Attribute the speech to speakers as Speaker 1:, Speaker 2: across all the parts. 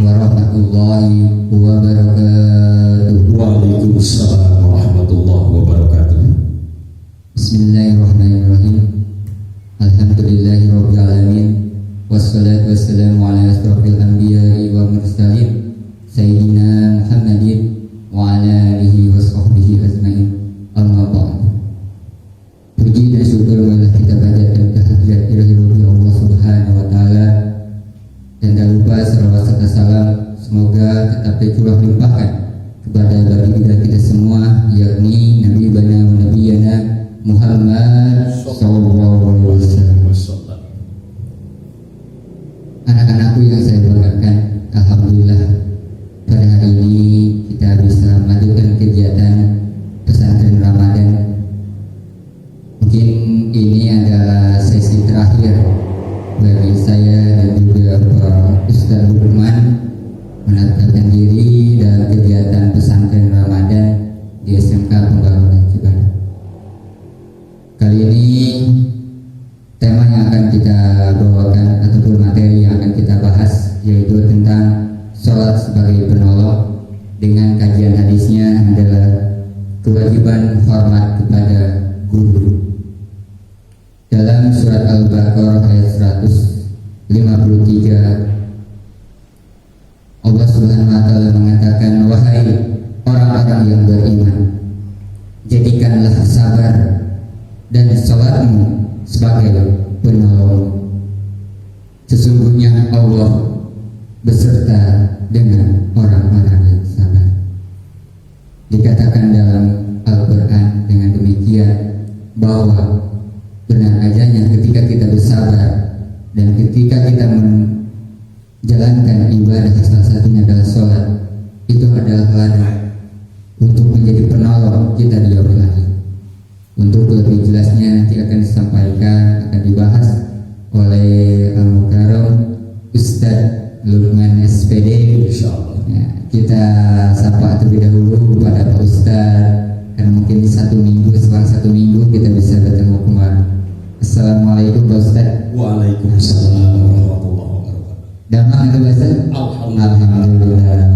Speaker 1: warahmatullahi wabarakatuh.
Speaker 2: Waalaikumsalam warahmatullahi wabarakatuh.
Speaker 1: Bismillahirrahmanirrahim. Alhamdulillahirabbil alamin. Wassalatu wassalamu ala asyrofil anbiya'i wa mursalin sayyidina Muhammadin wa ala alihi wa sahbihi ajmain. Amma ba'd. Puji dan syukur marilah kita panjatkan kehadirat ilahi Allah Subhanahu wa taala, dan tak lupa salawat serta salam semoga tetap tercurah limpahkan kepada baginda kita semua, yakni Nabi bana wa nabiyana Muhammad sallallahu alaihi wasallam. Anak-anakku yang saya banggakan, alhamdulillah pada hari ini kita bisa melanjutkan kegiatan pesantren Ramadan. Mungkin ini adalah sesi terakhir bagi saya dan juga Pak Ustaz Lukman mendaftarkan diri dalam kegiatan pesantren Ramadan di SMK Pembangunan Cibadak. Kali ini tema yang akan kita bawakan ataupun materi yang akan kita bahas yaitu tentang sholat sebagai penolong, dengan kajian hadisnya adalah kewajiban hormat kepada guru. Dalam surat Al-Baqarah ayat 153 Allah Subhanahu wa taala mengatakan, wahai orang-orang yang beriman, jadikanlah sabar dan salatmu sebagai penolong. Sesungguhnya Allah beserta dengan orang-orang yang sabar. Dikatakan dalam Al-Quran dengan demikian bahwa benar adanya ketika kita bersabar dan ketika kita menjalankan ibadah, salah satunya adalah sholat, itu adalah ladang untuk menjadi penolong kita di yaumil akhir. Untuk lebih jelasnya nanti akan disampaikan, akan dibahas oleh Al-Mukarram Ustadz Lukman SPD, insyaallah. Ya, kita sapa terlebih dahulu kepada Pak Ustadz, karena mungkin selang satu minggu kita bisa bertemu kembali. Assalamualaikum Pak Ustadz.
Speaker 2: Waalaikumsalam warahmatullahi wabarakatuh.
Speaker 1: Damai itu Pak Ustadz? Alhamdulillah.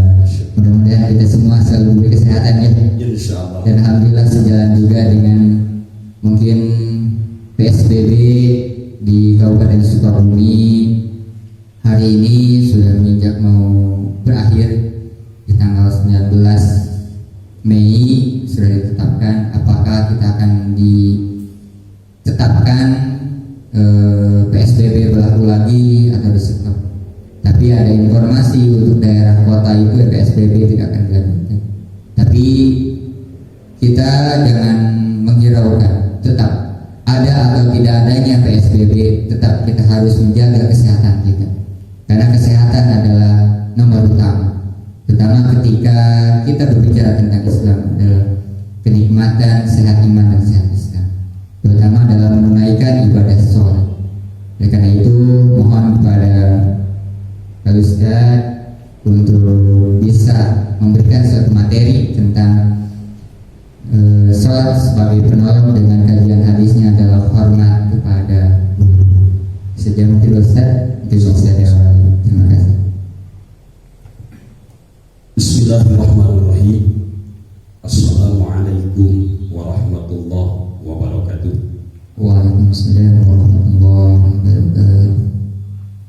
Speaker 1: Mudah-mudahan kita semua selalu diberi kesehatan ya.
Speaker 2: Insyaallah. Dan
Speaker 1: alhamdulillah sejalan juga dengan mungkin PSBB di Kabupaten Sukabumi hari ini sudah menginjak mau berakhir di tanggal 19 Mei sudah ditetapkan. Apakah kita akan ditetapkan PSBB berlaku lagi atau di-stop? Tapi ada informasi untuk daerah kota itu PSBB tidak akan dilanjutkan. Tapi kita jangan menghiraukan, tetap ada atau tidak adanya PSBB, tetap kita harus menjaga kesehatan kita, karena kesehatan adalah nomor utama. Terutama ketika kita berbicara tentang Islam, adalah kenikmatan sehat iman dan sehat Islam, terutama dalam menunaikan ibadah sholat. Oleh karena itu mohon kepada Pak Ustadz untuk bisa memberikan suatu materi tentang sholat sebagai penolong, dengan kajian hadisnya adalah hormat kepada guru. Sejauh mungkin Ustadz itu bisa diawali. Terima kasih.
Speaker 2: Bismillahirrahmanirrahim. Assalamualaikum warahmatullahi wabarakatuh.
Speaker 1: Waalaikumsalam warahmatullahi wabarakatuh.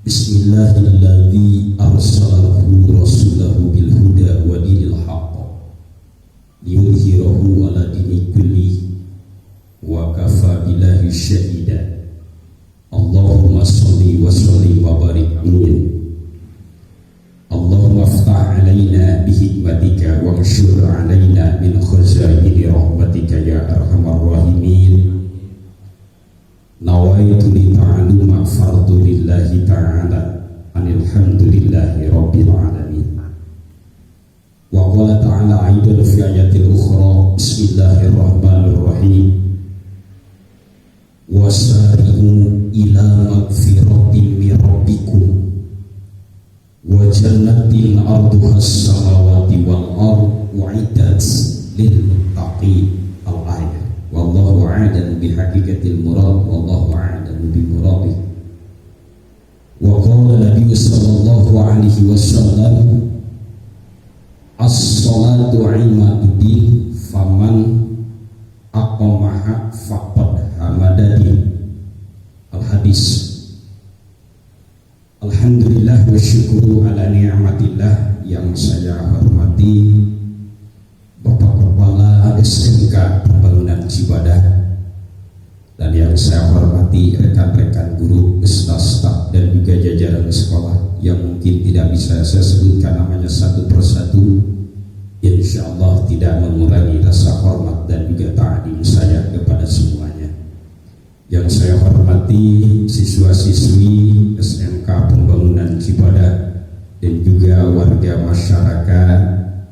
Speaker 2: Bismillahilladzi arsalahu rasulahu bil huda wa dinil haqq liyudhhirahu ala dini kulli wa kafa billahi syahida. Allahumma shalli wa sallim wa barik. Amin. Allahumma aftah alaina bihikmatika wa anshur alaina min khazaini rahmatika ya arhamar rahimin. Nawaitu li ta'aluma fardu lillahi ta'ala anilhamdulillahi rabbil alamin. Wa qala ta'ala aidan fi ayatil ukhra, bismillahirrahmanirrahim, wasari'u ila magfiratin min rabbikum wa jannatin arduha as-samawati wal ardh u'iddat lil muttaqin. Al-ayat. Wallahu a'lam bihaqikatil murad, wallahu a'lam bi muradih. Wa qala Nabi sallallahu alaihi wasallam, aqamaha faqad hamadani. Al-hadis. Alhamdulillah wa syukuru ala ni'matillah. Yang saya hormati Bapak Kepala SMK Pembangunan Cibadak, dan yang saya hormati rekan-rekan guru, staf dan juga jajaran sekolah yang mungkin tidak bisa saya sebutkan namanya satu persatu. Insya Allah tidak mengurangi rasa hormat dan juga ta'zim saya kepada semuanya. Yang saya hormati siswa-siswi SMK Pembangunan Cibadak dan juga warga masyarakat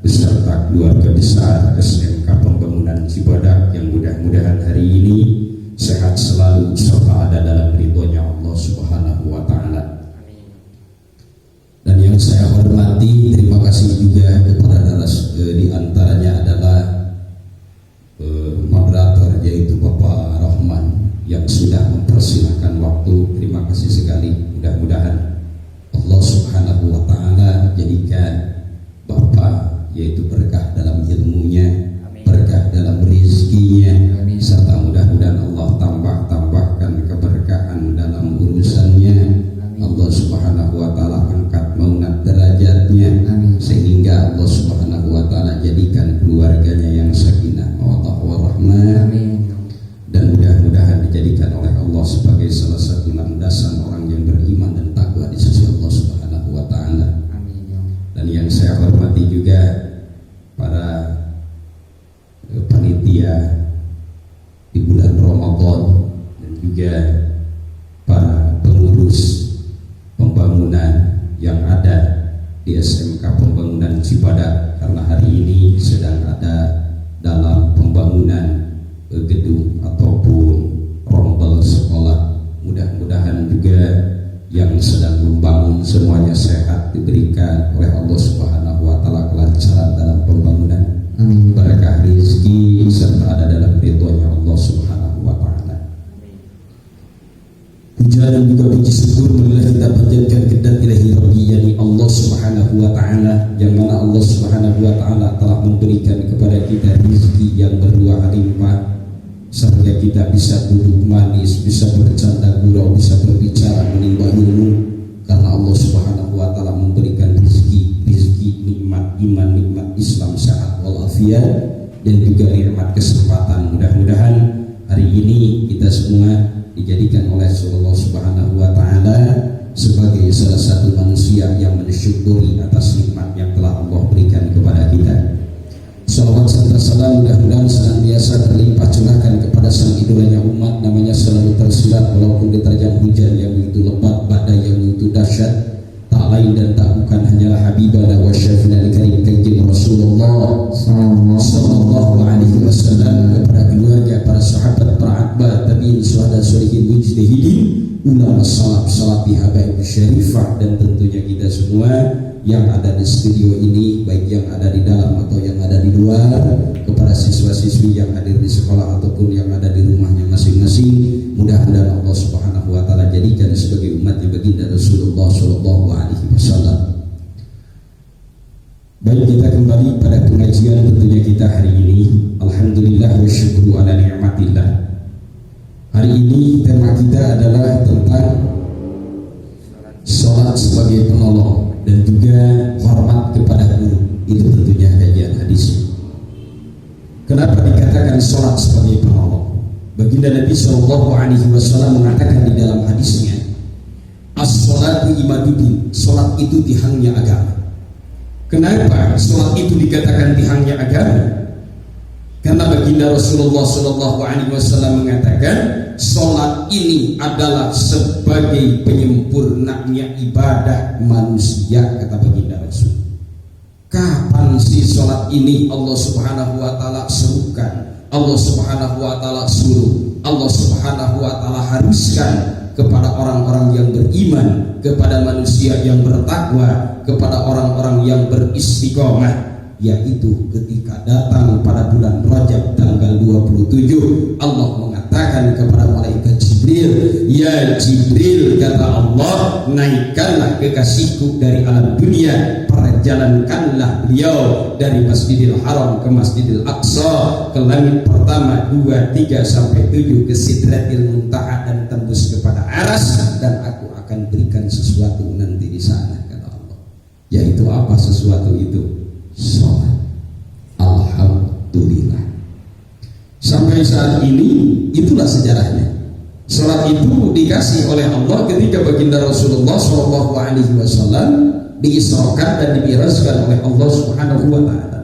Speaker 2: beserta keluarga besar SMK Pembangunan Cibadak yang mudah-mudahan hari ini sehat selalu serta ada dalam ridhonya Allah Subhanahu wa Ta'ala. Dan yang saya hormati, terima kasih juga kepada di antaranya adalah moderator yaitu Bapak Rahman yang sudah mempersilahkan waktu. Terima kasih sekali. Mudah-mudahan Allah Subhanahu wa Ta'ala jadikan Bapak yaitu berkah dalam ilmunya, berkah dalam rezekinya, serta mudah-mudahan Allah tambahkan keberkahan dalam urusannya. Allah Subhanahu wa Ta'ala angkat maunat derajatnya, sehingga Allah Subhanahu wa Ta'ala jadikan keluarganya yang sakinah mawaddah warahmah, dan mudah-mudahan dijadikan oleh Allah sebagai salah satu landasan orang yang beriman dan takwa di sisi Allah Subhanahu wa Ta'ala. Dan yang saya hormati juga para panitia di bulan Ramadan dan juga para pengurus pembangunan yang ada di SMK Pembangunan Cibadak, karena hari ini sedang ada dalam pembangunan gedung ataupun rombel sekolah. Mudah-mudahan juga yang sedang membangun semuanya sehat, diberikan oleh Allah Subhanahu wa Ta'ala kelancaran dalam pembangunan, berkah rezeki serta ada dalam ridhonya Allah Subhanahu wa Ta'ala. Puja dan juga puji syukur marilah kita panjatkan kepada ilahi Rabbi, yakni Allah Subhanahu wa Ta'ala, yang mana Allah Subhanahu wa Ta'ala telah memberikan kepada kita rezeki yang berlimpah limpah, sehingga kita bisa duduk manis, bisa bercanda gurau, bisa berbicara menimba ilmu, karena Allah Subhanahu wa Ta'ala memberikan rezeki, nikmat iman, nikmat Islam, sehat walafiat, dan juga nikmat kesempatan. Mudah-mudahan hari ini kita semua dijadikan oleh Allah Subhanahu wa Ta'ala sebagai salah satu manusia yang mensyukuri atas nikmat yang telah Allah berikan kepada kita. Salawat serta salam mudah-mudahan senantiasa terlimpah curahkan kepada sang idolanya umat, namanya selalu tersirat walaupun diterjang hujan yang begitu lebat, badai yang begitu dahsyat, tak lain dan tak bukan hanyalah Habibana wa Syafi'ina al-Karim Kanjeng Rasulullah sallallahu alaihi wasallam, kepada keluarga, para sahabat, para atba, tabi'in, syuhada, sholihin, mujtahidin, ulama salaf, salafi, habaib syarifah, dan tentunya kita semua yang ada di studio ini, baik yang ada di dalam atau yang ada di luar, kepada siswa-siswi yang hadir di sekolah ataupun yang ada di rumahnya masing-masing. Mudah-mudahan Allah Subhanahu wa Ta'ala jadikan sebagai umatnya baginda Rasulullah sallallahu alaihi wasallam. Baik, kita kembali pada pengajian tentunya kita hari ini. Alhamdulillah wa syukru ala ni'matillah. Hari ini tema kita adalah tentang salat sebagai penolong dan juga hormat kepada guru. Itu tentunya kajian hadis. Kenapa dikatakan salat sebagai penolong? Baginda Nabi Shallallahu Alaihi Wasallam mengatakan di dalam hadisnya, as-salatu imaduddin, salat itu tihangnya agama. Kenapa salat itu dikatakan tihangnya agama? Karena baginda Rasulullah Shallallahu Alaihi Wasallam mengatakan, salat ini adalah sebagai penyempurnanya ibadah manusia, kata baginda Rasul. Kapan sih salat ini Allah Subhanahu wa Ta'ala serukan, Allah Subhanahu wa Ta'ala suruh, Allah Subhanahu wa Ta'ala haruskan kepada orang-orang yang beriman, kepada manusia yang bertakwa, kepada orang-orang yang beristiqomah? yaitu ketika datang pada bulan Rajab tanggal 27, Allah mengatakan kepada malaikat Jibril, "Ya Jibril," kata Allah, "naikkanlah kekasihku dari alam dunia, perjalankanlah beliau dari Masjidil Haram ke Masjidil Aqsa, ke langit pertama, 2, 3 sampai 7, ke Sidratil Muntaha dan tembus kepada Aras, dan aku akan berikan sesuatu nanti di sana," kata Allah. Yaitu apa sesuatu itu? Sholat. Alhamdulillah. Sampai saat ini itulah sejarahnya. Sholat itu dikasih oleh Allah ketika baginda Rasulullah SAW diisrakan dan dimi'rajkan oleh Allah Subhanahu wa Ta'ala.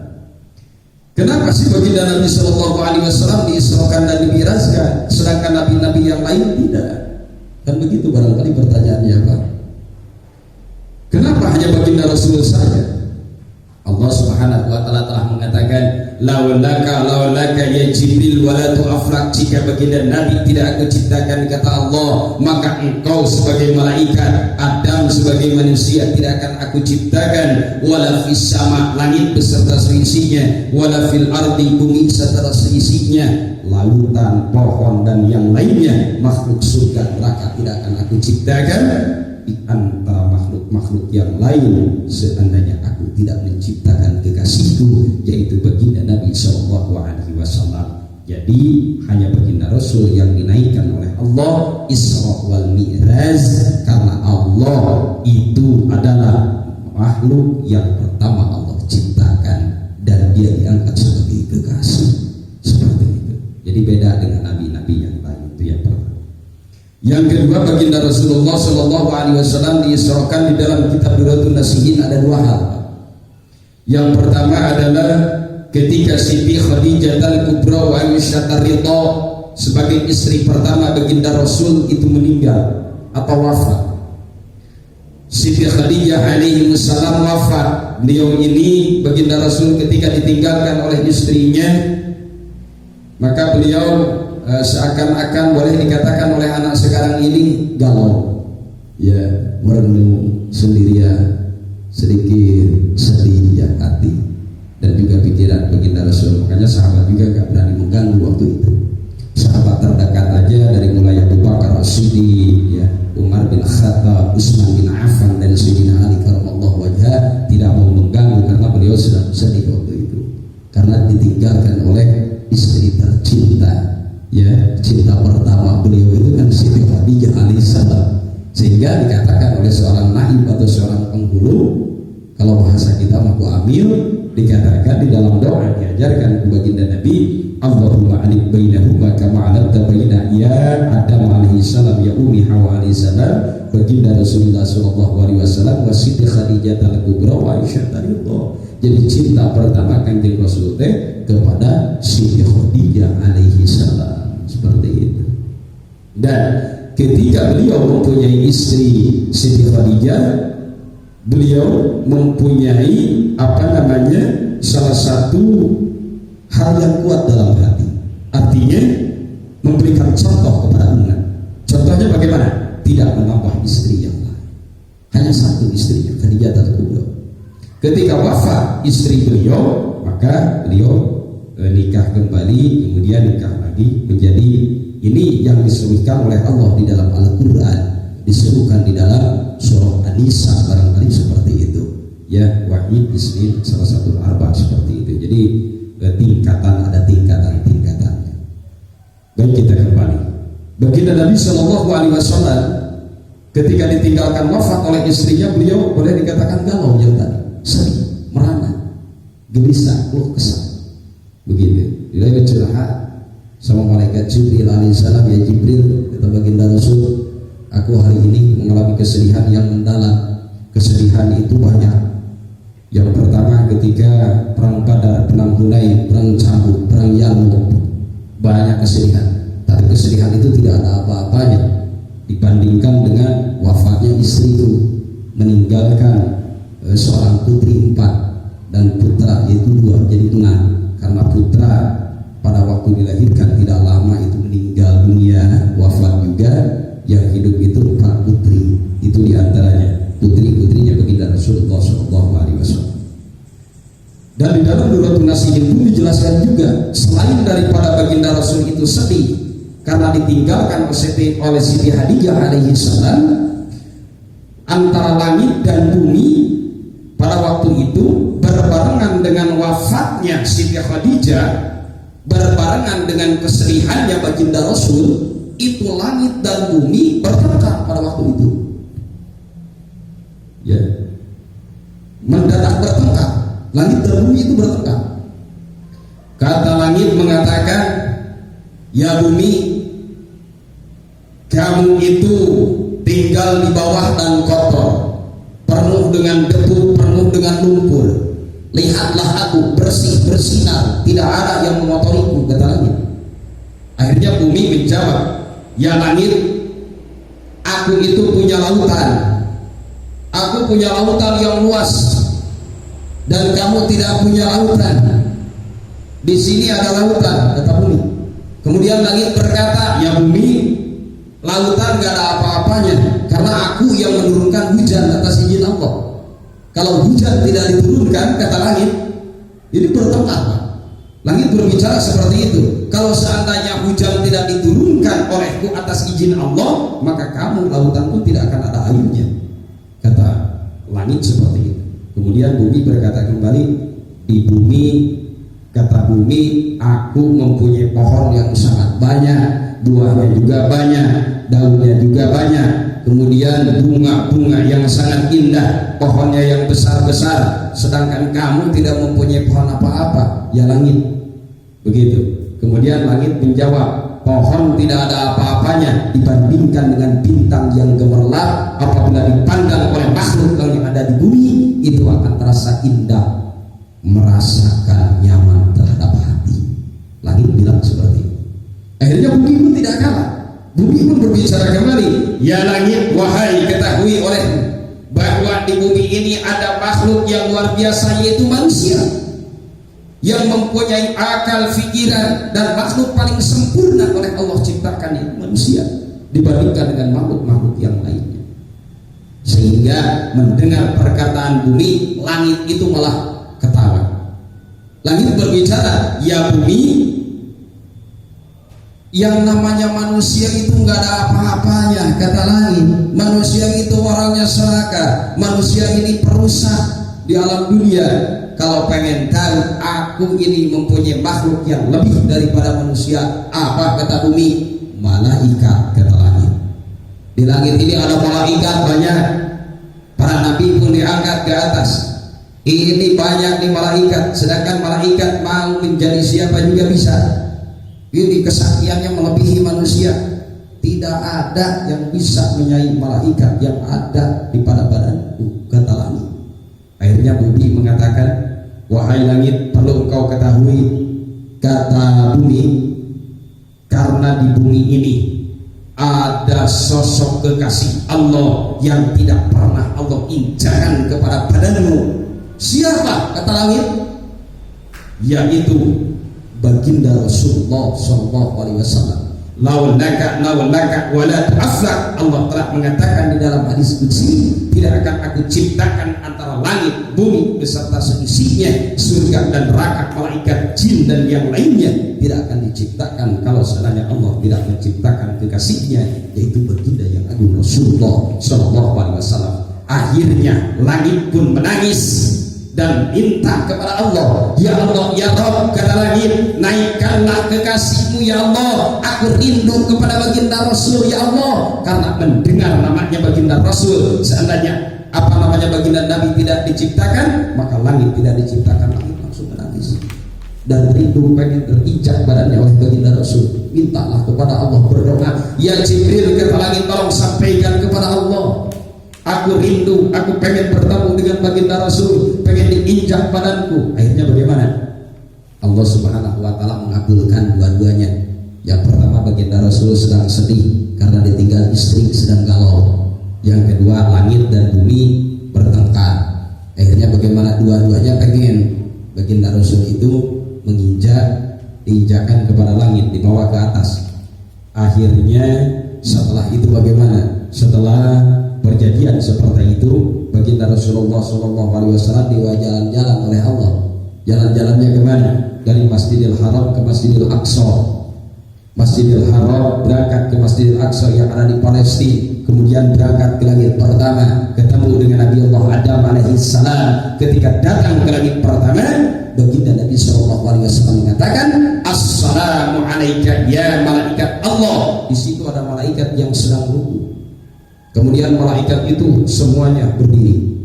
Speaker 2: Kenapa sih baginda Nabi SAW diisrakan dan dimi'rajkan, sedangkan nabi-nabi yang lain tidak? Kan begitu barangkali pertanyaannya, Pak. Kenapa hanya baginda Rasul saja? Allah Subhanahu wa Ta'ala telah mengatakan, laulaka ya Jibril wala tu'afrak, jika baginda Nabi tidak aku ciptakan, kata Allah, maka engkau sebagai malaikat, Adam sebagai manusia tidak akan aku ciptakan. Wala fis sama, langit beserta seisinya, wala fil ardi, bumi beserta seisinya, lautan, pohon dan yang lainnya, makhluk surga neraka tidak akan aku ciptakan di antara makhluk-makhluk yang lain seandainya aku tidak menciptakan kekasihku, yaitu baginda Nabi SAW. Jadi hanya baginda Rasul yang dinaikkan oleh Allah Isra wal Mi'raj, karena Allah itu adalah makhluk yang pertama Allah ciptakan dan dia diangkat sebagai kekasih, seperti itu. Jadi beda dengan nabi-nabi yang lain. Itu yang pertama. Yang kedua, baginda Rasulullah SAW diisrakan di dalam kitab Duratun Nasihin ada 2 hal. Yang pertama adalah ketika Siti Khadijah al-Kubra wa Aisyah ar-Ridha sebagai istri pertama baginda Rasul itu meninggal atau wafat. Siti Khadijah alaihi wassalam wafat. Beliau ini baginda Rasul ketika ditinggalkan oleh istrinya, maka beliau seakan-akan boleh dikatakan oleh anak sekarang ini galau, ya, merenung sendirian, sedikit sedih ya hati dan juga pikiran baginda Rasul. Makanya sahabat juga gak berani mengganggu waktu itu. Sahabat terdekat aja dari mulai Abu Bakar As-Siddiq, ya, Umar bin Khattab, Utsman bin Affan dan Sayyidina Ali karramallahu wajhah tidak mau mengganggu karena beliau sedang sedih waktu itu karena ditinggalkan oleh istri tercinta. Ya, cinta pertama beliau itu kan Siti Khadijah alaihissalam, sehingga dikatakan oleh seorang naib atau seorang penghulu, kalau bahasa kita maku amil, dikatakan di dalam doa diajarkan baginda Nabi, Allahumma alif bainahuma kama alafta baina ya Adam alaihissalam ya Ummi Hawa alaihissalam, baginda Rasulullah sallallahu alaihi wasallam wa Siti Khadijah al-Kubra wa Aisyah ar-Ridha. Jadi cinta pertama Kanjeng Rasul kepada Siti Khadijah alaihissalam, seperti itu. Dan ketika beliau mempunyai istri Siti Khadijah, beliau mempunyai salah satu hal yang kuat dalam hati, artinya memberikan contoh kepada umat. Contohnya bagaimana? Tidak menambah istri yang lain, hanya satu istrinya, Khadijah al-Kubra. Ketika wafat istri beliau, maka beliau nikah kembali, kemudian nikah lagi, menjadi ini yang disebutkan oleh Allah di dalam Al-Quran, disebutkan di dalam surah An-Nisa barangkali seperti itu, ya, wahid isnin salah satu arba seperti itu. Jadi ada tingkatannya. Baik, kita kembali. Baginda Nabi SAW ketika ditinggalkan wafat oleh istrinya, beliau boleh dikatakan galau yang tadi, sedih, merana, gelisah, keluh kesah. Begitu. Dia bercurhat sama malaikat Jibril alaihissalam, ya Jibril, kata baginda Rasul, aku hari ini mengalami kesedihan yang mendalam. Kesedihan itu banyak. Yang pertama ketika perang Badar, perang Hunain, perang Cambuk, perang Yarmuk, banyak kesedihan. Tapi kesedihan itu tidak ada apa-apanya dibandingkan dengan wafatnya istriku, meninggalkan seorang putri 4 dan putra yaitu 2, jadi 6. Karena putra pada waktu dilahirkan tidak lama itu meninggal dunia, wafat juga. Yang hidup itu 4 putri, itu diantaranya putri-putrinya baginda Rasulullah SAW. Dan di Durratun Nasihin pun dijelaskan juga, selain daripada baginda Rasul itu sedih karena ditinggalkan oleh Siti Khadijah alaihi salam, antara langit dan bumi pada waktu itu berbarengan dengan wafatnya Siti Khadijah, berbarengan dengan kesedihannya baginda Rasul, itu langit dan bumi bertengkar pada waktu itu. Ya, mendadak bertengkar, langit dan bumi itu bertengkar. Kata langit mengatakan, ya bumi, kamu itu tinggal di bawah dan kotor, penuh dengan debu, penuh dengan lumpur. Lihatlah aku bersih bersinar, tidak ada yang mengotoriku, kata langit. Akhirnya bumi menjawab, ya langit, aku itu punya lautan, aku punya lautan yang luas, dan kamu tidak punya lautan. Di sini ada lautan, kata bumi. Kemudian langit berkata, ya bumi, lautan gak ada apa-apanya, karena aku yang menurunkan hujan atas izin Allah. Kalau hujan tidak diturunkan, kata langit, ini bertengkar. Langit berbicara seperti itu. Kalau seandainya hujan tidak diturunkan olehku atas izin Allah, maka kamu, lautan pun tidak akan ada airnya, kata langit seperti itu. Kemudian bumi berkata kembali, di bumi, kata bumi, aku mempunyai pohon yang sangat banyak, buahnya juga banyak, daunnya juga banyak, kemudian bunga-bunga yang sangat indah, pohonnya yang besar-besar, sedangkan kamu tidak mempunyai pohon apa-apa, ya langit. Begitu. Kemudian langit menjawab, pohon tidak ada apa-apanya dibandingkan dengan bintang yang gemerlap. Apabila dipandang oleh makhluk yang ada di bumi, itu akan terasa indah, merasakan nyaman terhadap hati. Langit bilang seperti itu. Akhirnya bumi pun tidak kalah. Bumi pun berbicara kembali, ya langit, wahai, ketahui olehmu bahwa di bumi ini ada makhluk yang luar biasa, yaitu manusia, yang mempunyai akal, pikiran, dan makhluk paling sempurna oleh Allah ciptakan itu manusia dibandingkan dengan makhluk-makhluk yang lainnya. Sehingga mendengar perkataan bumi, langit itu malah ketawa. Langit berbicara, ya bumi, yang namanya manusia itu nggak ada apa-apanya, kata langit. Manusia itu orangnya serakah, manusia ini perusak di alam dunia. Kalau pengen tahu, aku ini mempunyai makhluk yang lebih daripada manusia. Apa, kata bumi? Malaikat, kata langit. Di langit ini ada malaikat banyak. Para nabi pun diangkat ke atas. Ini banyak di malaikat, sedangkan malaikat mau menjadi siapa juga bisa. Ini kesaktiannya melebihi manusia. Tidak ada yang bisa menyai malaikat yang ada di pada badanku, kata langit. Akhirnya bumi mengatakan, wahai langit, perlu engkau ketahui, kata bumi, karena di bumi ini ada sosok kekasih Allah yang tidak pernah Allah injakan kepada badanmu. Siapa, kata langit? Yaitu baginda Rasulullah SAW. Laulaka wala tu'aflak. Allah telah mengatakan di dalam hadis qudsi, tidak akan aku ciptakan antara langit, bumi beserta seisinya, surga dan neraka, malaikat, jin dan yang lainnya, tidak akan diciptakan kalau seandainya Allah tidak menciptakan kekasihnya, yaitu baginda yang agung Rasulullah SAW. Akhirnya langit pun menangis dan minta kepada Allah, ya Allah, ya Rabb, kata langit, naikkanlah kekasihmu ya Allah, aku rindu kepada baginda Rasul ya Allah. Karena mendengar namanya baginda Rasul, seandainya apa namanya baginda Nabi tidak diciptakan, maka langit tidak diciptakan. Langit langsung menangis dan rindu pengen terinjak badannya oleh baginda Rasul. Mintalah kepada Allah, berdoa, ya Jibril, kata langit, tolong sampaikan kepada Allah, aku rindu, aku pengen bertemu dengan baginda Rasul, pengen diinjak badanku. Akhirnya bagaimana? Allah Subhanahu wa ta'ala mengabulkan dua-duanya. Yang pertama, baginda Rasul sedang sedih karena ditinggal istri, sedang galau. Yang kedua, langit dan bumi bertengkar. Akhirnya bagaimana? Dua-duanya pengen baginda Rasul itu diinjakan kepada langit, dibawa ke atas. Akhirnya setelah itu bagaimana? Setelah perjanjian seperti itu, baginda Rasulullah SAW jalan-jalan oleh Allah. Jalan-jalannya kemana? Dari Masjidil Haram ke Masjidil Aqsa. Masjidil Haram berangkat ke Masjidil Aqsa yang ada di Palestina, kemudian berangkat ke langit pertama, ketemu dengan Nabi Allah Adam alaihissalam. Ketika datang ke langit pertama, baginda Nabi SAW mengatakan, Assalamu alaika ya malaikat Allah. Di situ ada malaikat yang sedang ruku. Kemudian malaikat itu semuanya berdiri.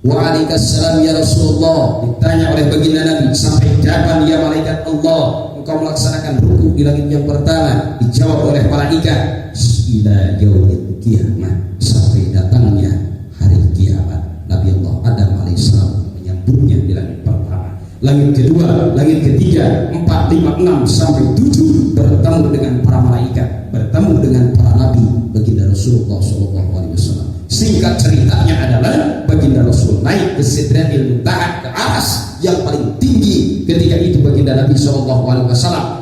Speaker 2: Waalaikumsalam ya Rasulullah. Ditanya oleh baginda Nabi, sampai kapan ya malaikat Allah engkau melaksanakan ruku di langit yang pertama? Dijawab oleh malaikat, ila yaumil qiyamah, sampai datangnya hari kiamat. Nabi Allah Adam alaihissalam menyambutnya di langit pertama. Langit kedua, langit ketiga, 4, 5, 6 sampai 7 bertemu dengan para malaikat, bertemu dengan para nabi baginda Rasulullah SAW. Singkat ceritanya adalah baginda Rasul naik ke Sidratil Muntaha, ke aras yang paling tinggi. Ketika itu baginda Nabi SAW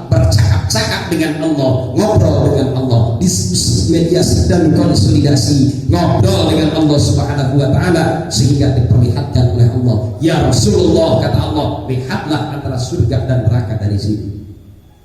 Speaker 2: bercakap-cakap dengan Allah, ngobrol dengan Allah, diskusi, mediasi dan konsolidasi, ngobrol dengan Allah Subhanahu wa Ta'ala, sehingga diperlihatkan oleh Allah, ya Rasulullah, kata Allah, lihatlah antara surga dan neraka dari sini.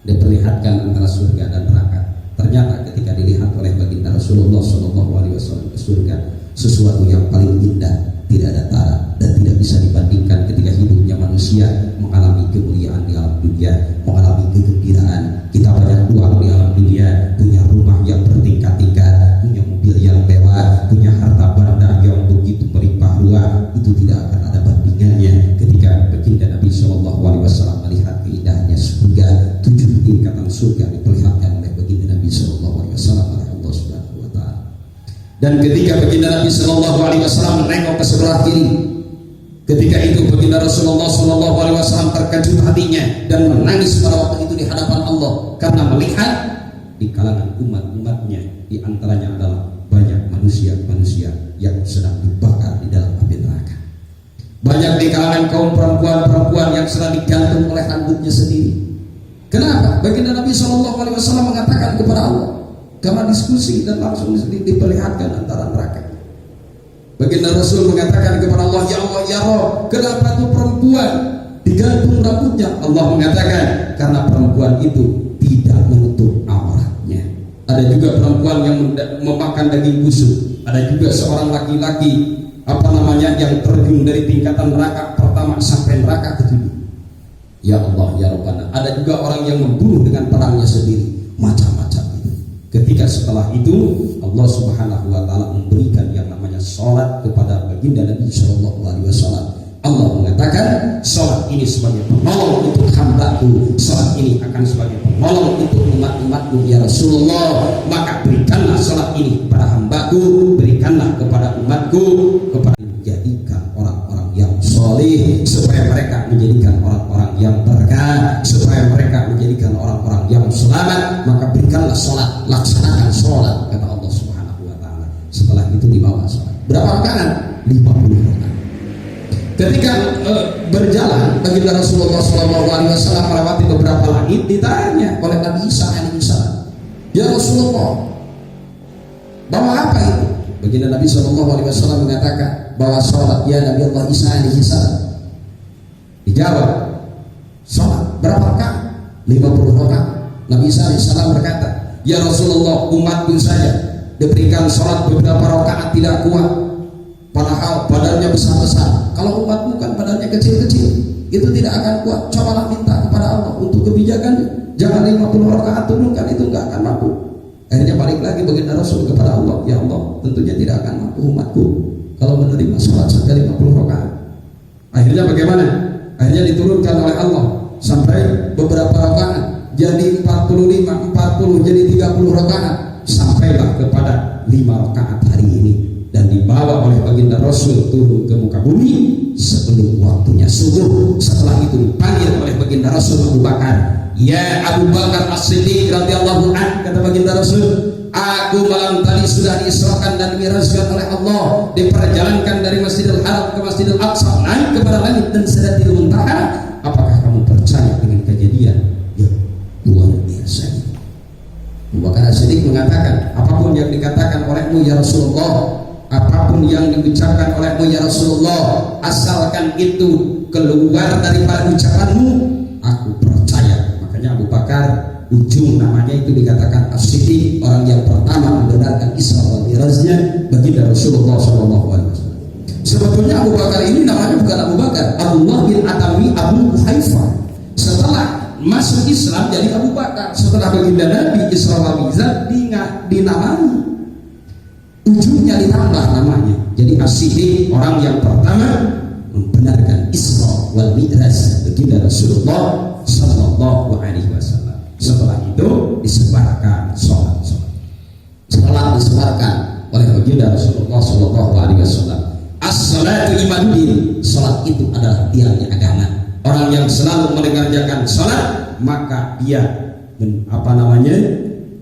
Speaker 2: Diperlihatkan antara surga dan neraka. Ternyata ketika dilihat oleh baginda Rasulullah SAW ke surga, sesuatu yang paling indah, tidak ada tara dan tidak bisa dibandingkan ketika hidupnya manusia mengalami kemuliaan di alam dunia, mengalami kegembiraan. Kita banyak uang di alam dunia, punya rumah yang bertingkat-tingkat, punya mobil yang mewah, punya harta benda yang begitu melimpah ruah. Itu tidak akan ada bandingannya ketika baginda Nabi SAW melihat keindahannya surga. 7 tingkatan surga diperlihatkan oleh baginda Nabi SAW oleh Allah Subhanahu wa Ta'ala. Dan ketika baginda Nabi SAW menengok ke sebelah kiri, ketika itu baginda Rasulullah SAW terkejut hatinya dan menangis pada waktu itu di hadapan Allah, karena melihat di kalangan umat-umatnya, di antaranya adalah banyak manusia-manusia yang sedang dibakar di dalam api neraka. Banyak di kalangan kaum perempuan-perempuan yang sedang digantung oleh handuknya sendiri. Kenapa? Baginda Nabi SAW mengatakan kepada Allah, karena diskusi dan langsung diperlihatkan antara neraka. Baginda Rasul mengatakan kepada Allah, ya Allah ya Rabb, kenapa itu perempuan digantung rambutnya? Allah mengatakan, karena perempuan itu tidak menutup auratnya. Ada juga perempuan yang memakan daging busuk. Ada juga seorang laki-laki yang terjun dari tingkatan neraka pertama sampai neraka ketujuh. Ya Allah ya Rabbana. Ada juga orang yang membunuh dengan pedangnya sendiri. Macam-macam itu. Ketika setelah itu Allah Subhanahu wa Ta'ala memberikan yang namanya sholat kepada baginda Nabi Sallallahu Alaihi Wasallam. Allah mengatakan, sholat ini sebagai penolong untuk hambaku, sholat ini akan sebagai penolong untuk umat-umatku ya Rasulullah. Maka berikanlah sholat ini kepada hambaku, berikanlah kepada umatku, kepada menjadikan orang-orang yang soleh, supaya mereka menjadikan orang-orang yang berkah, supaya mereka menjadikan orang-orang yang selamat. Maka berikanlah sholat, laksanakan sholat, kata Allah Subhanahu wa Ta'ala. Setelah itu dibawa sholat. Berapa rakaat? 50 rakaat. Ketika berjalan baginda Rasulullah SAW melewati beberapa langit, ditanya oleh Nabi Isa alaihissalam, ya Rasulullah, bawa apa itu? Baginda Nabi SAW mengatakan, bawa sholat ya Nabi Allah Isa alaihissalam. Dijawab, sholat berapa rakaat? 50 rakaat. Nabi Isa alaihissalam berkata, ya Rasulullah, umatku saja diberikan sholat beberapa rakaat tidak kuat, padahal badannya besar-besar. Kalau umatmu kan badannya kecil-kecil, itu tidak akan kuat. Cobalah minta kepada Allah untuk kebijakan, jangan 50 rakaat turunkan, itu nggak akan mampu. Akhirnya balik lagi baginda Rasul kepada Allah, ya Allah, tentunya tidak akan mampu umatku kalau menerima sholat sampai 50 rakaat. Akhirnya bagaimana? Akhirnya diturunkan oleh Allah sampai beberapa rakaat, jadi 45, 40, jadi 30 rakaat, sampailah kepada 5 rakaat hari ini. Dan dibawa oleh baginda Rasul turun ke muka bumi sebelum waktunya subuh. Setelah itu dipanggil oleh baginda Rasul Abu Bakar, ya Abu Bakar As-Siddiq radhiyallahu anhu, kata baginda Rasul, aku malam tadi sudah diisrakan dan mirajkan oleh Allah, diperjalankan dari Masjidil Haram ke Masjidil Aqsa, naik kepada langit dan Sidratil Muntaha. Apakah kamu percaya dengan kejadian yang luar biasa ini? Abu Bakar As-Siddiq mengatakan, apapun yang dikatakan olehmu ya Rasulullah, apapun yang diucapkan olehmu ya Rasulullah, asalkan itu keluar daripada ucapanmu, aku percaya. Makanya Abu Bakar ujung namanya itu dikatakan as-siddiq, orang yang pertama membenarkan Isra wal Mi'rajnya baginda Rasulullah SAW. Sebetulnya Abu Bakar ini namanya bukan Abu Bakar, Abdullah bin Atami Abu Haifah. Setelah masuk Islam jadi Abu Bakar. Setelah baginda Nabi Isra wal Mi'raj dinamai, ujungnya ditambah namanya. Jadi as-siddiq, orang yang pertama membenarkan Isra wal Mi'raj baginda Rasulullah sallallahu alaihi wasallam. Setelah itu disebarkan sholat. Setelah disebarkan oleh baginda Rasulullah sallallahu alaihi wasallam, as-salatu imaduddin, salat itu adalah tiangnya agama. Orang yang selalu mengerjakan salat, maka dia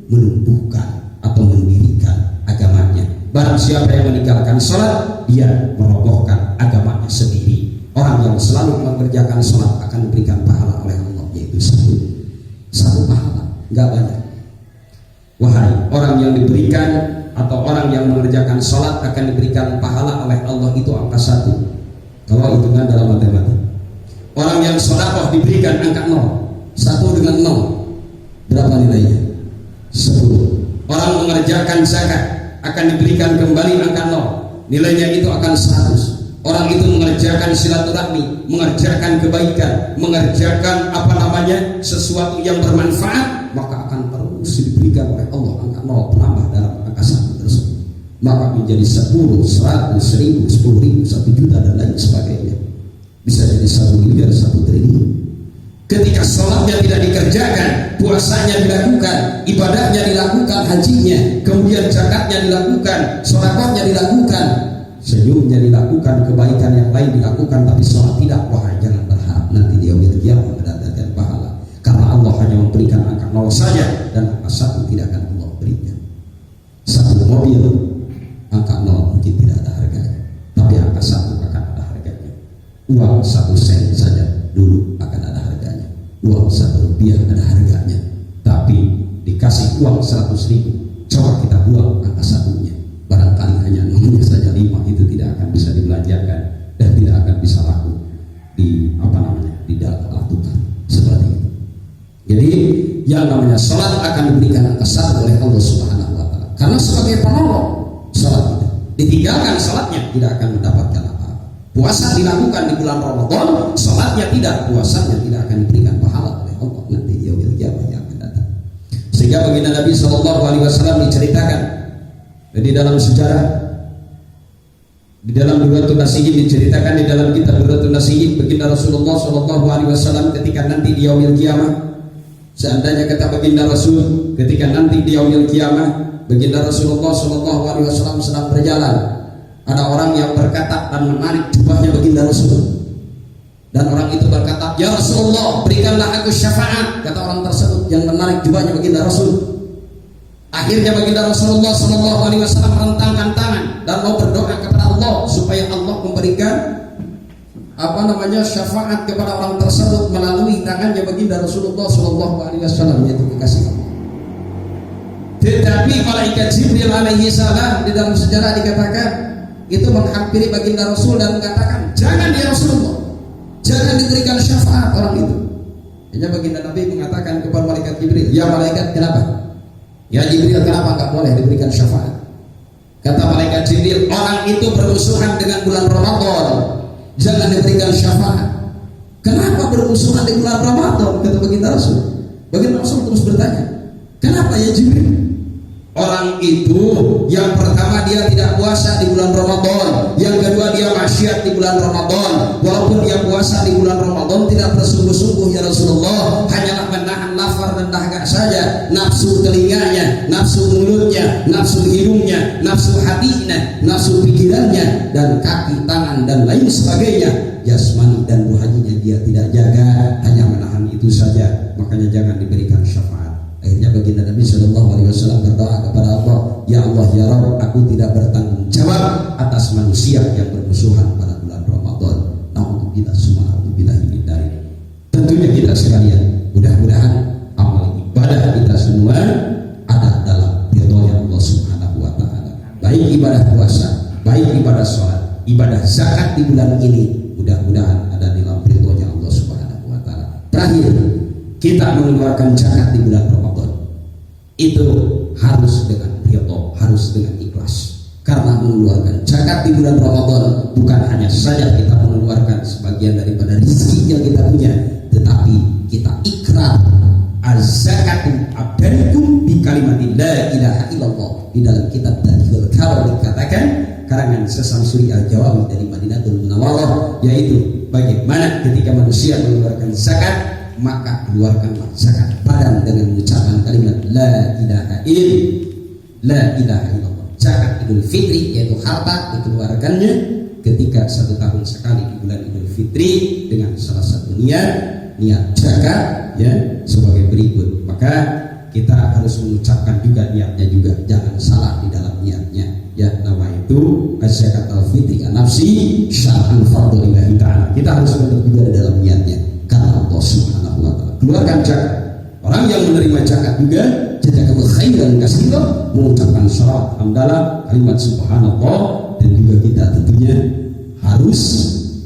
Speaker 2: menumbuhkan atau mendirikan agamanya. Barang siapa yang meninggalkan salat, dia merobohkan agamanya sendiri. Orang yang selalu mengerjakan salat akan diberikan pahala oleh Allah, yaitu satu pahala, enggak banyak. Wahai orang yang diberikan atau orang yang mengerjakan sholat akan diberikan pahala oleh Allah itu angka 1 kalau hitungan dalam matematika. Orang yang sedekah diberikan angka 0. 1 dengan 0 berapa nilainya? 10. Orang mengerjakan zakat akan diberikan kembali angka 0, nilainya itu akan 100. Orang itu mengerjakan silaturahmi, mengerjakan kebaikan, mengerjakan sesuatu yang bermanfaat, maka akan terus diberikan oleh Allah angka 0 penambah dalam angka 1 tersebut. Maka menjadi 10, 100, 1000, 10.000, 1 juta dan lain sebagainya. Bisa jadi 1 miliar, 1 triliun. Ketika sholatnya tidak dikerjakan, puasanya dilakukan, ibadahnya dilakukan, hajinya, kemudian zakatnya dilakukan, sedekahnya dilakukan, senyumnya dilakukan, kebaikan yang lain dilakukan, tapi sholat tidak, wah jangan berharap nanti dia kiamat mendapatkan pahala, karena Allah hanya memberikan angka 0 saja dan angka 1 tidak akan Allah berikan. 1 mobil angka 0 mungkin tidak ada harganya, tapi angka 1 akan ada harganya. Uang 1 sen saja dulu akan ada harganya, uang 1 rupiah ada harganya, tapi dikasih uang 100.000, coba kita buang angka 1-nya, barangkali hanya nomornya saja 5, itu tidak akan bisa dibelanjakan dan tidak akan bisa laku di dalam alat tukar seperti itu. Jadi yang namanya salat akan diberikan angka 1 oleh Allah Subhanahu wa taala, karena sebagai penolong salat itu. Ditinggalkan salatnya tidak akan mendapatkan apa-apa. Puasa dilakukan di bulan Ramadan, salatnya tidak, puasanya tidak akan diberikan pahala oleh Allah nanti di yaumil qiyamah yang akan datang. Sehingga baginda Nabi sallallahu alaihi wasallam diceritakan di dalam sejarah, di dalam Duratun Nasihin, diceritakan di dalam kitab Duratun Nasihin, baginda Rasulullah sallallahu alaihi wasallam ketika nanti di yaumil qiyamah, seandainya kata baginda Rasul, ketika nanti di yaumil qiyamah baginda Rasulullah sallallahu alaihi wasallam sedang berjalan, ada orang yang berkata dan menarik jubahnya baginda Rasul, dan orang itu berkata, "Ya Rasulullah, berikanlah aku syafaat." Kata orang tersebut yang menarik jubahnya baginda Rasul. Akhirnya baginda Rasulullah sallallahu alaihi wasallam merentangkan tangan dan mau berdoa kepada Allah supaya Allah memberikan syafaat kepada orang tersebut melalui tangannya baginda Rasulullah sallallahu alaihi wasallam, yaitu kekasih Allah. Tetapi malaikat Jibril alaihi salam di dalam sejarah dikatakan itu menghampiri baginda Rasul dan mengatakan, "Jangan ya Rasulullah, jangan diberikan syafaat orang itu." Hanya baginda Nabi mengatakan kepada malaikat Jibril, "Ya malaikat, kenapa? Ya Jibril, kenapa enggak boleh diberikan syafaat?" Kata malaikat Jibril, "Orang itu bermusuhan dengan bulan Ramadan, jangan diberikan syafaat." "Kenapa bermusuhan di bulan Ramadan?" Kata baginda Rasul. Baginda Rasul terus bertanya, "Kenapa ya Jibril?" Orang itu yang pertama dia tidak puasa di bulan Ramadan, yang kedua dia maksiat di bulan Ramadan. Walaupun dia puasa di bulan Ramadan tidak bersungguh-sungguh ya Rasulullah, hanyalah menahan lapar dan dahaga saja, nafsu telinganya, nafsu mulutnya, nafsu hidungnya, nafsu hatinya, nafsu pikirannya, dan kaki, tangan dan lain sebagainya. Jasmani dan rohaninya dia tidak jaga, hanya menahan itu saja, makanya jangan diberikan syafaat. Akhirnya baginda Nabi Shallallahu Alaihi Wasallam berdoa kepada Allah, "Ya Allah, ya Rabb, aku tidak bertanggung jawab atas manusia yang bermusuhan pada bulan Ramadan." Namun kita semua dari tentunya kita sekalian, mudah-mudahan amal ibadah kita semua ada dalam ridhonya Allah Subhanahu Wa Taala. Baik ibadah puasa, baik ibadah sholat, ibadah zakat di bulan ini, mudah-mudahan ada di dalam kita mengeluarkan zakat di bulan Ramadan itu harus dengan ridho, harus dengan ikhlas. Karena mengeluarkan zakat di bulan Ramadan bukan hanya saja kita mengeluarkan sebagian daripada rezeki yang kita punya, tetapi kita ikrar az-zakatu abdanikum bi kalimatin la ilaha illallah. Di dalam kitab Tadhibul Kalam dikatakan karangan Sesamsuri Al-Jawawi dari Madinatul Munawwarah, yaitu bagaimana ketika manusia mengeluarkan zakat, maka keluarkanlah zakat badan dengan mengucapkan kalimat la ilaha illallah. Zakat Idul Fitri yaitu harta dikeluarkannya ketika 1 tahun sekali di bulan Idul Fitri dengan salah satu niat zakat ya sebagai berikut. Maka kita harus mengucapkan juga niatnya juga, jangan salah di dalam niatnya. Ya, nama itu az-zakat al-fitri an-nafsi syar'an fardhu lillahi ta'ala. Kita harus benar juga di dalam niatnya karena Allah Subhanahu wa taala. Keluarkan zakat. Orang yang menerima zakat juga jazakallahu khairan katsiran, mengucapkan syarat hamdalah, kalimat subhanallah, dan juga kita tentunya harus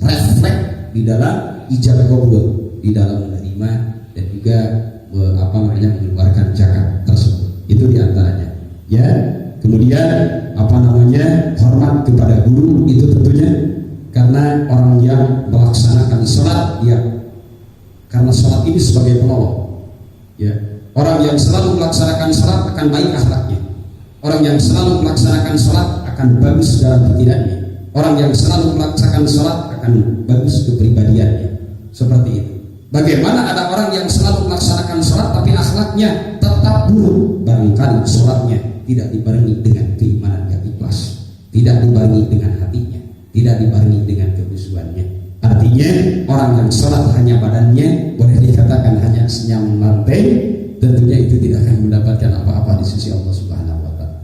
Speaker 2: refleks di dalam ijab qabul, di dalam menerima dan juga mengeluarkan zakat tersebut. Itu diantaranya. Ya, kemudian hormat kepada guru itu tentunya karena orang yang melaksanakan sholat ya, karena sholat ini sebagai penolong. Ya, orang yang selalu melaksanakan sholat akan baik akhlaknya. Orang yang selalu melaksanakan sholat akan bagus dalam pikirannya. Orang yang selalu melaksanakan sholat akan bagus kepribadiannya. Seperti itu. Bagaimana ada orang yang selalu melaksanakan sholat tapi akhlaknya tetap buruk? Barangkali sholatnya tidak dibarengi dengan keimanan yang ikhlas, tidak dibarengi dengan hatinya, tidak dibarengi dengan kehusuannya. Artinya orang yang sholat hanya badannya, boleh dikatakan hanya senyum lantai, tentunya itu tidak akan mendapatkan apa-apa di sisi Allah Subhanahu wa taala.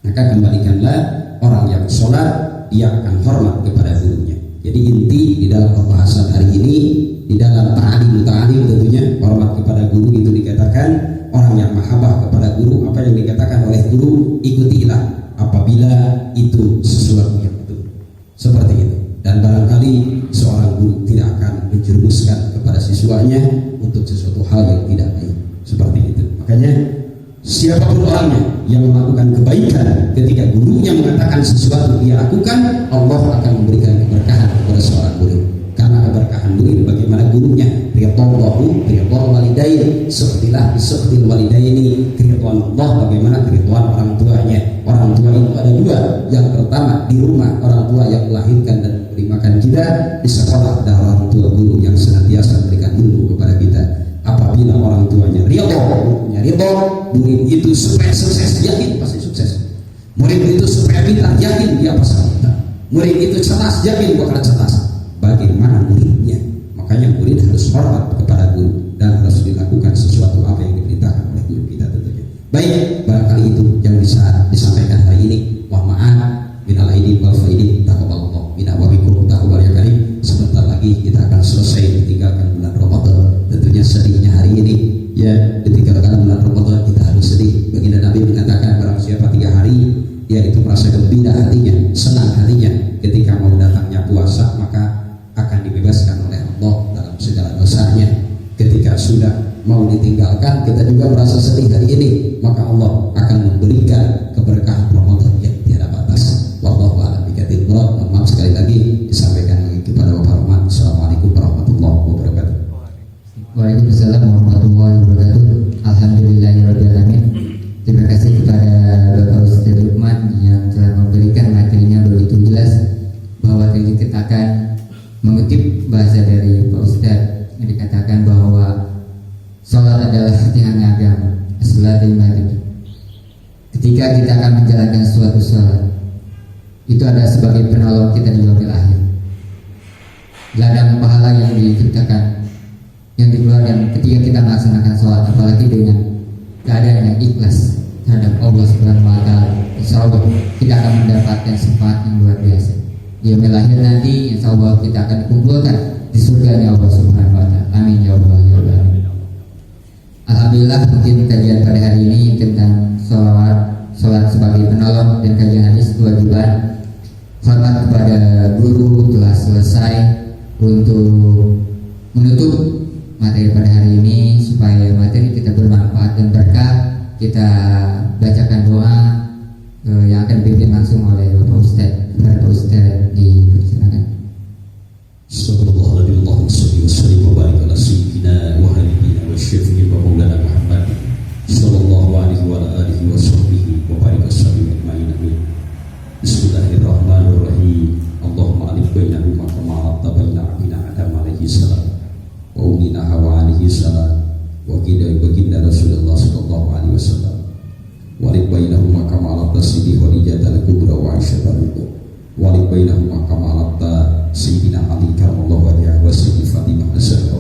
Speaker 2: Maka kembalikanlah orang yang sholat, dia akan hormat kepada gurunya. Jadi inti di dalam pembahasan hari ini, di dalam ta'lim tentunya hormat kepada guru itu dikatakan orang yang mahabbah kepada guru, apa yang dikatakan oleh guru ikutilah apabila itu sesuatu yang betul. Seperti itu. Dan barangkali seorang guru tidak akan menjerumuskan kepada siswanya untuk sesuatu hal yang tidak baik. Seperti itu. Makanya siapapun orangnya yang melakukan kebaikan ketika gurunya mengatakan sesuatu dia lakukan, Allah akan memberikan keberkahan kepada seorang guru. Karena keberkahan guru bagaimana gurunya ridallahu ridal walidain, sepertilah bisukhdil walidaini, keridhaan Allah bagaimana keridhaan orang tuanya. Orang tua itu ada dua. Yang pertama di rumah orang tua yang melahirkan dan memberi makan kita, di sekolah ada orang tua guru yang senantiasa memberikan ilmu kepada kita. Apabila orang tuanya ridho, murid itu supaya sukses, yakin pasti sukses. Murid itu supaya pintar, yakin dia pasti pintar. Murid itu cerdas, yakin bakal cerdas. Bagaimana muridnya? Makanya murid harus hormat kepada guru dan harus dilakukan sesuatu apa yang diperintahkan oleh guru kita tentunya. Baik, barangkali itu yang bisa disampaikan hari ini. Wa ma'an minal aidin wal faidin, taqabbalallahu minna wa minkum taqabbal ya karim. Sebentar lagi kita akan selesai meninggalkan bulan Ramadan. Tentunya sedihnya hari ini ya, ditinggalkan bulan Ramadan kita harus sedih. Baginda Nabi mengatakan barang siapa 3 hari yaitu merasa gembira hatinya, senang hatinya ketika mau datangnya puasa, maka akan dibebaskan oleh Allah dalam segala dosanya. Ketika sudah mau ditinggalkan kita juga merasa sedih hari ini, maka Allah akan memberikan keberkahan Ramadan yang tiada batas. Wallahu a'lam bishawab. Mohon maaf sekali lagi disampaikan lagi kepada Bapak Rahman. Assalamualaikum warahmatullahi wabarakatuh.
Speaker 1: Waalaikumsalam warahmatullahi wabarakatuh. Alhamdulillahirabbil alamin. Terima kasih kepada Bapak Ustaz Lukman yang telah memberikan materinya begitu jelas, bahwa tadi dikatakan mengutip bahasa dari Pak Ustaz yang dikatakan bahwa sholat adalah tiang agama, as-salatu ibadah. Ketika kita akan menjalankan suatu sholat, itu ada sebagai penolong kita di yaumil akhir. Ladang pahala yang diciptakan, yang dikeluarkan ketika kita melaksanakan sholat, apalagi dengan keadaan yang ikhlas terhadap Allah Subhanahu wa taala, insyaallah kita akan mendapatkan syafaat yang luar biasa. Di yaumil akhir nanti insyaallah kita akan dikumpulkan di surga Allah Subhanahu wa taala. Amin ya Allah ya Allah. Alhamdulillah, mungkin kajian pada hari ini tentang sholat sebagai penolong dan kajian hadis kewajiban hormat kepada guru telah selesai. Untuk menutup materi pada hari ini, supaya materi kita bermanfaat dan berkah. Kita bacakan doa yang akan dipimpin langsung oleh Bapak Ustadz. Bapak Ustadz dipersilakan.
Speaker 2: Astagfirullahaladzim, Allahumma salli wa sallim wa barik ala sayyidina wa habibina wa syafi'i wa maulana Muhammad sallallahu alaihi wa alihi wa sahbihi wa barik wasallim ajma'in. Amin. Bismillahirrahmanirrahim. Allahumma alif bainahuma kama alafta baina abina Adam alaihi salam wa ummina Hawa alaihi salam wa baginda Rasulullah sallallahu alaihi wasallam wa alif bainahuma kama alafta sidi Khadijah al-kubra wa Aisyah al-kubra wa alif bainahuma kama alafta Sayyidina Ali karamallahu wajhahu wa Sayyidi Fatimah az-Zahra.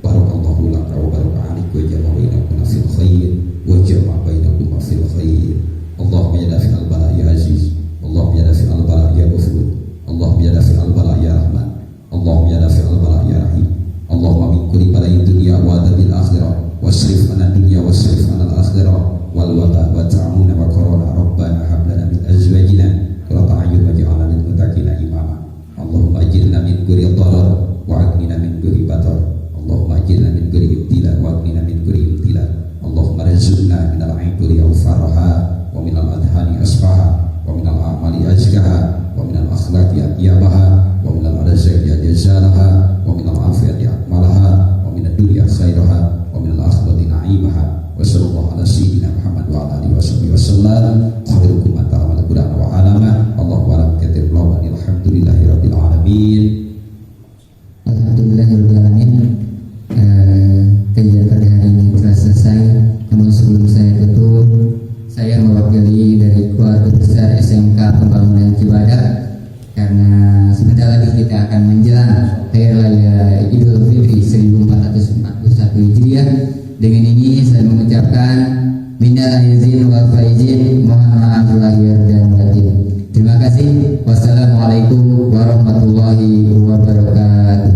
Speaker 2: Barakallahu laka wa baraka alaika wa jama'a bainakuma fil khair wa jama'a bainakuma fil khair. Allahumma ya dafi al-bala ya aziz, Allahumma ya dafi al-bala ya ghafur, Allahumma ya dafi al-bala ya rahman, Allahumma ya dafi al-bala ya rahim. Allahumma min kulli bala'i dunya wa adabil akhirah wasrif anna dunya wasrif anna al-akhirah wal wata wa ta'amuna wa korona. Rabbana hab lana min azwajina qurrata a'yun waj'alna lil muttaqina imama. Allahumma ajirna min guri darar wa aghnina min guri batar. Allahumma ajirna min guri ibtila wa aghnina min guri ibtila. Allahumma rizqna min al-'ibri al-faraha wa min al-adhani asfaha wa min al-a'mali azkaha wa min al-akhlaqi atyabaha wa min al-arzaqi ajzalaha wa min al-afiyati akmalaha wa min ad-dunya khairaha wa min al-akhirati na'imaha. Wa sallallahu ala sayyidina Muhammad wa ala alihi wa sahbihi wasallam. Khairukum man ta'amala Qur'an wa 'alama. Allahu a'lam katsir lawan. Alhamdulillahirabbil alamin.
Speaker 1: Alhamdulillahirabbil alamin. Kajian pada hari ini telah selesai. Namun sebelum saya tutup, saya mewakili dari keluarga besar SMK Pembangunan Cibadak, karena sebentar lagi kita akan menjelang Hari Raya Idul Fitri 1441 Hijriah. Dengan ini saya mengucapkan minal aizin wal faizin, mohon maaf lahir dan batin. Terima kasih. Wassalamualaikum warahmatullahi wabarakatuh.